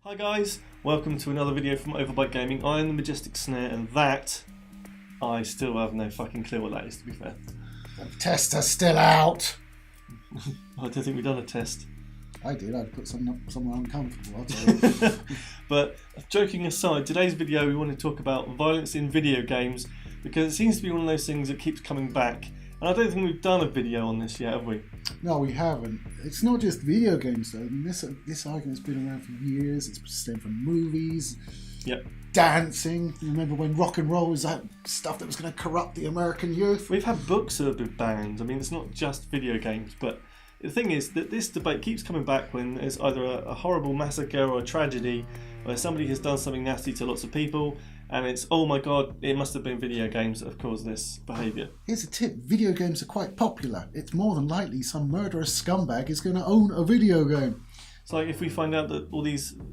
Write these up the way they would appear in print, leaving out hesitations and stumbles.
Hi guys, welcome to another video from Overbite Gaming. I am the Majestic Snare, and that, I still have no fucking clue what that is, to be fair. The tests are still out. I don't think we've done a test. I did, I'd put somewhere uncomfortable, I'll tell you. But joking aside, today's video we want to talk about violence in video games, because it seems to be one of those things that keeps coming back. And I don't think we've done a video on this yet, have we? No, we haven't. It's not just video games though. I mean, this argument's been around for years. It's stemmed from movies, dancing. You remember when rock and roll was that stuff that was going to corrupt the American youth? We've had books that have been banned. I mean, it's not just video games, but the thing is that this debate keeps coming back when there's either a horrible massacre or a tragedy where somebody has done something nasty to lots of people, and it's, oh my god, it must have been video games that have caused this behaviour. Here's a tip, video games are quite popular. It's more than likely some murderous scumbag is going to own a video game. It's like if we find out that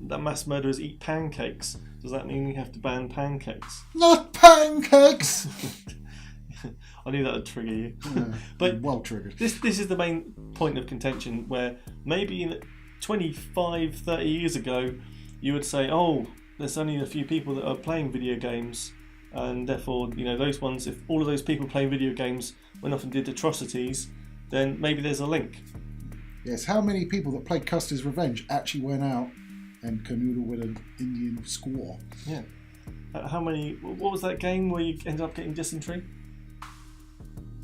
that mass murderers eat pancakes, does that mean we have to ban pancakes? Not pancakes! I knew that would trigger you. Yeah, but well triggered. This is the main point of contention, where maybe in 25, 30 years ago, you would say, oh, there's only a few people that are playing video games, and therefore, you know, those ones, if all of those people playing video games went off and did atrocities, then maybe there's a link. Yes, how many people that played Custers Revenge actually went out and canoodled with an Indian squaw? Yeah. How many, what was that game where you ended up getting dysentery?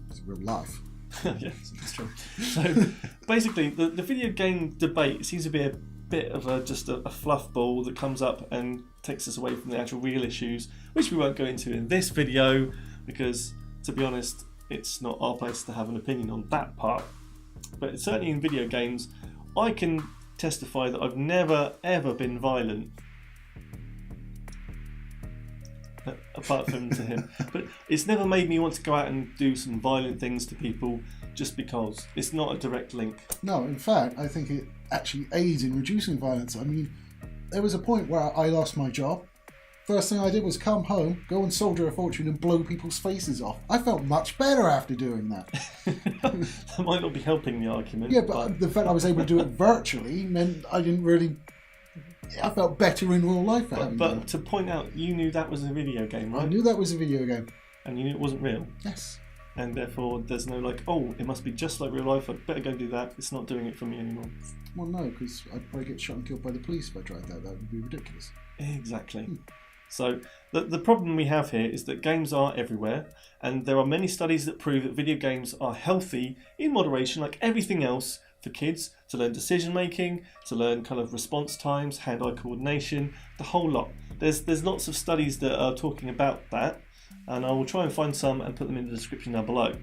It's real life. Yes, that's true. So basically, the video game debate seems to be a bit of just a fluff ball that comes up and takes us away from the actual real issues, which we won't go into in this video because, to be honest, it's not our place to have an opinion on that part. But certainly in video games, I can testify that I've never ever been violent, apart from to him. But it's never made me want to go out and do some violent things to people just because. It's not a direct link. No, in fact, I think it actually aids in reducing violence. I mean, there was a point where I lost my job. First thing I did was come home, go and soldier a fortune and blow people's faces off. I felt much better after doing that. That might not be helping the argument. Yeah, but the fact I was able to do it virtually meant I didn't really... I felt better in real life for having done it. But to point out, you knew that was a video game, right? I knew that was a video game. And you knew it wasn't real? Yes. And therefore there's no like, oh, it must be just like real life, I'd better go do that. It's not doing it for me anymore. Well, no, because I'd probably get shot and killed by the police if I tried that. That would be ridiculous. Exactly. So the problem we have here is that games are everywhere, and there are many studies that prove that video games are healthy in moderation, like everything else, for kids to learn decision making, to learn kind of response times, hand-eye coordination, the whole lot. There's lots of studies that are talking about that, and I will try and find some and put them in the description down below.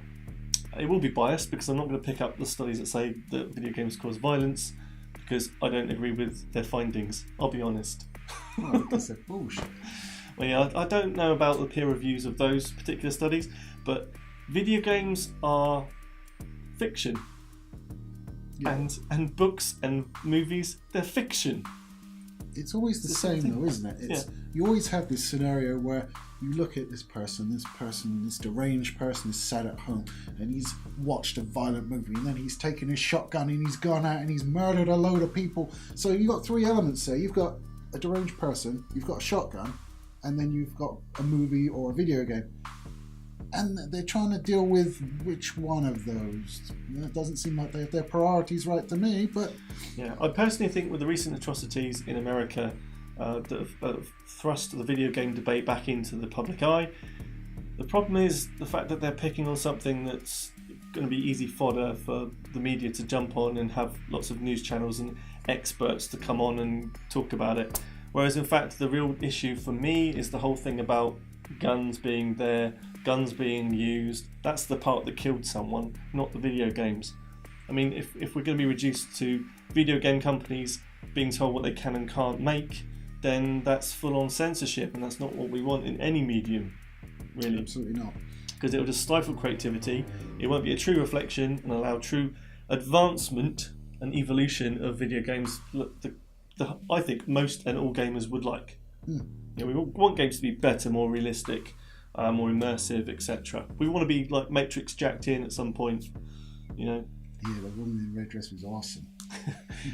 It will be biased because I'm not going to pick up the studies that say that video games cause violence, because I don't agree with their findings, I'll be honest. Oh, because they're bullshit. Well, yeah, I don't know about the peer reviews of those particular studies, but video games are fiction. Yeah. And books and movies, they're fiction. It's always the same though, isn't it? You always have this scenario where you look at this deranged person is sat at home and he's watched a violent movie and then he's taken his shotgun and he's gone out and he's murdered a load of people. So you've got three elements there. You've got a deranged person, you've got a shotgun, and then you've got a movie or a video game. And they're trying to deal with which one of those. It doesn't seem like they have their priorities right to me, but... Yeah, I personally think with the recent atrocities in America that have thrust the video game debate back into the public eye, the problem is the fact that they're picking on something that's going to be easy fodder for the media to jump on and have lots of news channels and experts to come on and talk about it. Whereas in fact the real issue for me is the whole thing about guns being there, guns being used. That's the part that killed someone, not the video games. I mean, if we're going to be reduced to video game companies being told what they can and can't make, then that's full-on censorship, and that's not what we want in any medium, really. Absolutely not. Because it'll just stifle creativity, it won't be a true reflection and allow true advancement and evolution of video games that I think most and all gamers would like. You know, we want games to be better, more realistic, more immersive, etc. We want to be like Matrix jacked in at some point, you know. Yeah, the woman in red dress was awesome.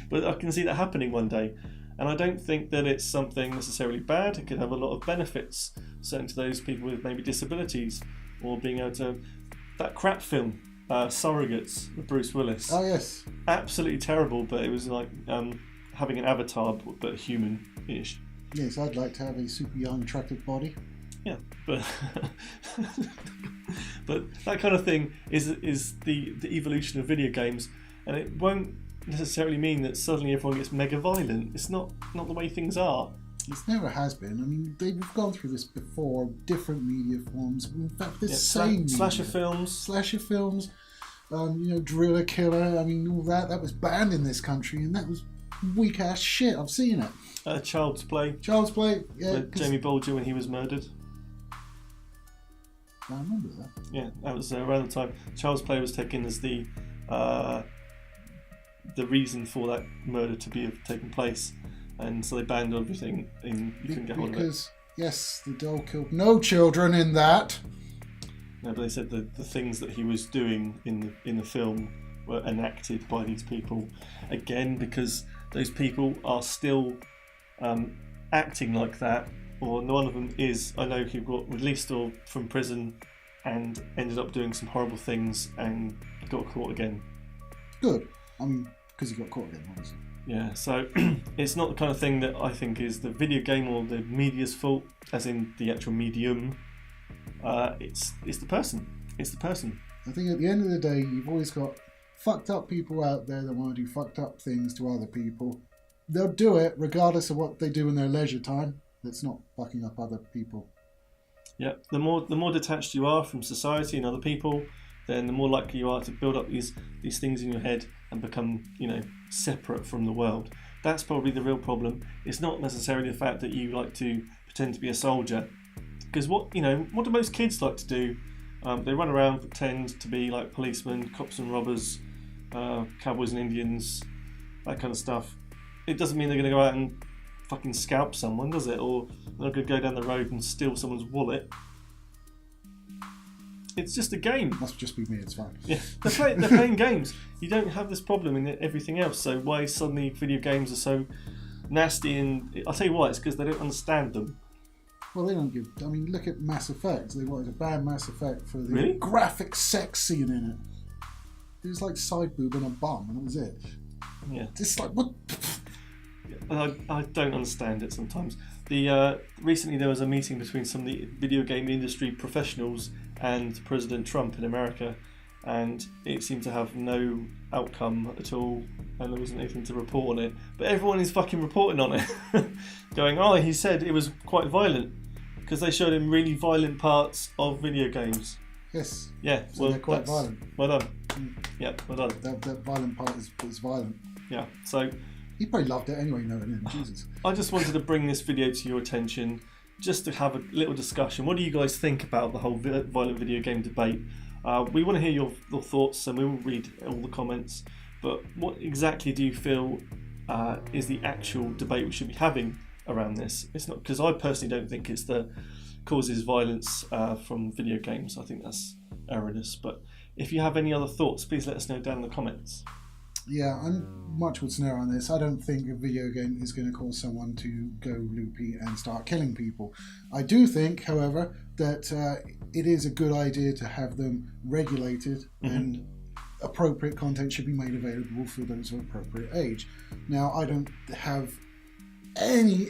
But I can see that happening one day. And I don't think that it's something necessarily bad. It could have a lot of benefits, certainly to those people with maybe disabilities, or being able to... That crap film, Surrogates, with Bruce Willis. Oh, yes. Absolutely terrible, but it was like having an avatar, but human-ish. Yes, I'd like to have a super young, attractive body. Yeah, but but that kind of thing is the evolution of video games, and it won't necessarily mean that suddenly everyone gets mega violent. It's not the way things are. It never has been. I mean, they've gone through this before, different media forms. In fact, the same slasher films, Driller Killer. I mean, all that was banned in this country, and that was weak ass shit. I've seen it. Child's Play. Child's Play. Yeah. Jamie Bulger when he was murdered. I remember that. Yeah, that was around the time Child's Play was taken as the reason for that murder to be taking place, and so they banned everything. You couldn't get hold of it. Because yes, the doll killed no children in that. No, but they said the things that he was doing in the film were enacted by these people, again because those people are still acting like that. Or one of them is, I know he got released from prison and ended up doing some horrible things and got caught again. Good. I mean, because he got caught again, obviously. Yeah, so it's not the kind of thing that I think is the video game or the media's fault, as in the actual medium. It's the person. It's the person. I think at the end of the day, you've always got fucked up people out there that want to do fucked up things to other people. They'll do it regardless of what they do in their leisure time. That's not fucking up other people. Yeah, the more detached you are from society and other people, then the more likely you are to build up these things in your head and become, separate from the world. That's probably the real problem. It's not necessarily the fact that you like to pretend to be a soldier, because what do most kids like to do? They run around, pretend to be like policemen, cops and robbers, cowboys and Indians, that kind of stuff. It doesn't mean they're going to go out and fucking scalp someone, does it? Or they're going to go down the road and steal someone's wallet. It's just a game. Must just be me, it's fine. Yeah, they're playing games. You don't have this problem in everything else, so why suddenly video games are so nasty? And I'll tell you why, it's because they don't understand them. Well, they don't give... I mean, look at Mass Effect. They wanted to ban Mass Effect for the graphic sex scene in it. It was like side boob and a bum, and that was it. Yeah. It's like, what... I don't understand it sometimes. Recently there was a meeting between some of the video game industry professionals and President Trump in America, and it seemed to have no outcome at all, and there wasn't anything to report on it. But everyone is fucking reporting on it, going, "Oh, he said it was quite violent," because they showed him really violent parts of video games. Yes. Yeah. So they're quite violent. Well done. Yeah. Well done. That violent part is violent. Yeah. So. He probably loved it anyway, knowing him. Jesus. I just wanted to bring this video to your attention, just to have a little discussion. What do you guys think about the whole violent video game debate? We want to hear your thoughts, and we will read all the comments. But what exactly do you feel is the actual debate we should be having around this? It's not, because I personally don't think it's the causes violence from video games. I think that's erroneous. But if you have any other thoughts, please let us know down in the comments. Yeah, I'm much with Snare on this. I don't think a video game is going to cause someone to go loopy and start killing people. I do think, however, that it is a good idea to have them regulated, and appropriate content should be made available for those of appropriate age. Now, I don't have any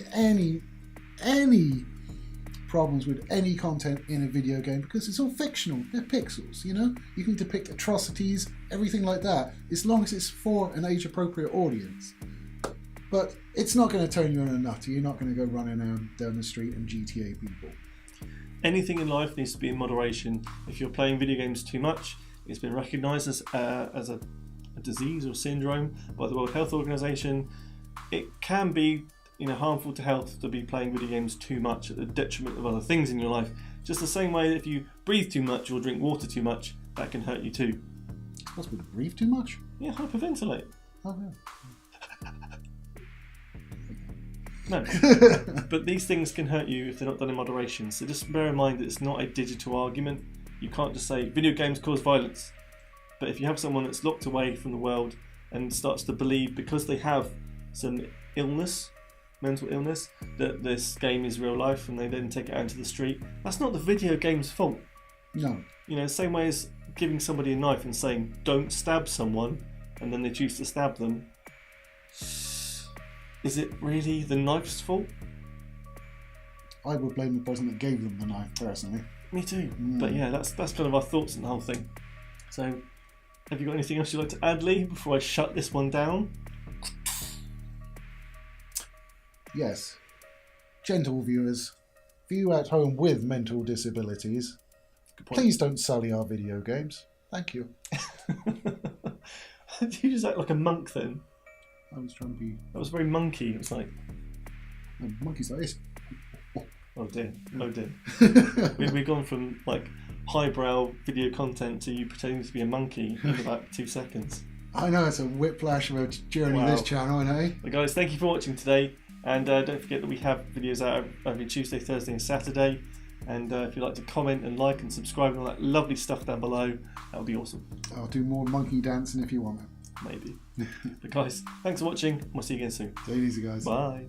problems with any content in a video game because it's all fictional. They're pixels, You can depict atrocities, everything like that, as long as it's for an age-appropriate audience. But it's not going to turn you into a nutter. You're not going to go running down the street and GTA people. Anything in life needs to be in moderation. If you're playing video games too much, it's been recognised as a disease or syndrome by the World Health Organization. It can be harmful to health to be playing video games too much at the detriment of other things in your life. Just the same way that if you breathe too much or drink water too much, that can hurt you too. It's possible to breathe too much? Yeah, hyperventilate. Oh, yeah. No. But these things can hurt you if they're not done in moderation. So just bear in mind that it's not a digital argument. You can't just say video games cause violence. But if you have someone that's locked away from the world and starts to believe because they have some illness mental illness, that this game is real life, and they then take it out into the street. That's not the video game's fault. No. You know, same way as giving somebody a knife and saying, don't stab someone, and then they choose to stab them. Is it really the knife's fault? I would blame the person that gave them the knife, personally. Me too. But yeah, that's kind of our thoughts on the whole thing. So, have you got anything else you'd like to add, Lee, before I shut this one down? Yes. Gentle viewers, view at home with mental disabilities. Please don't sully our video games. Thank you. Did you just act like a monk then? I was trying to be... That was very monkey. It was like... monkeys like this. Oh dear. Oh dear. We've gone from like highbrow video content to you pretending to be a monkey in about 2 seconds. I know, it's a whiplash of a journey this channel, hey? Well, guys, thank you for watching today. And don't forget that we have videos out every Tuesday, Thursday and Saturday. And if you'd like to comment and like and subscribe and all that lovely stuff down below, that would be awesome. I'll do more monkey dancing if you want it. Maybe. But guys, thanks for watching. We'll see you again soon. Take it easy, guys. Bye.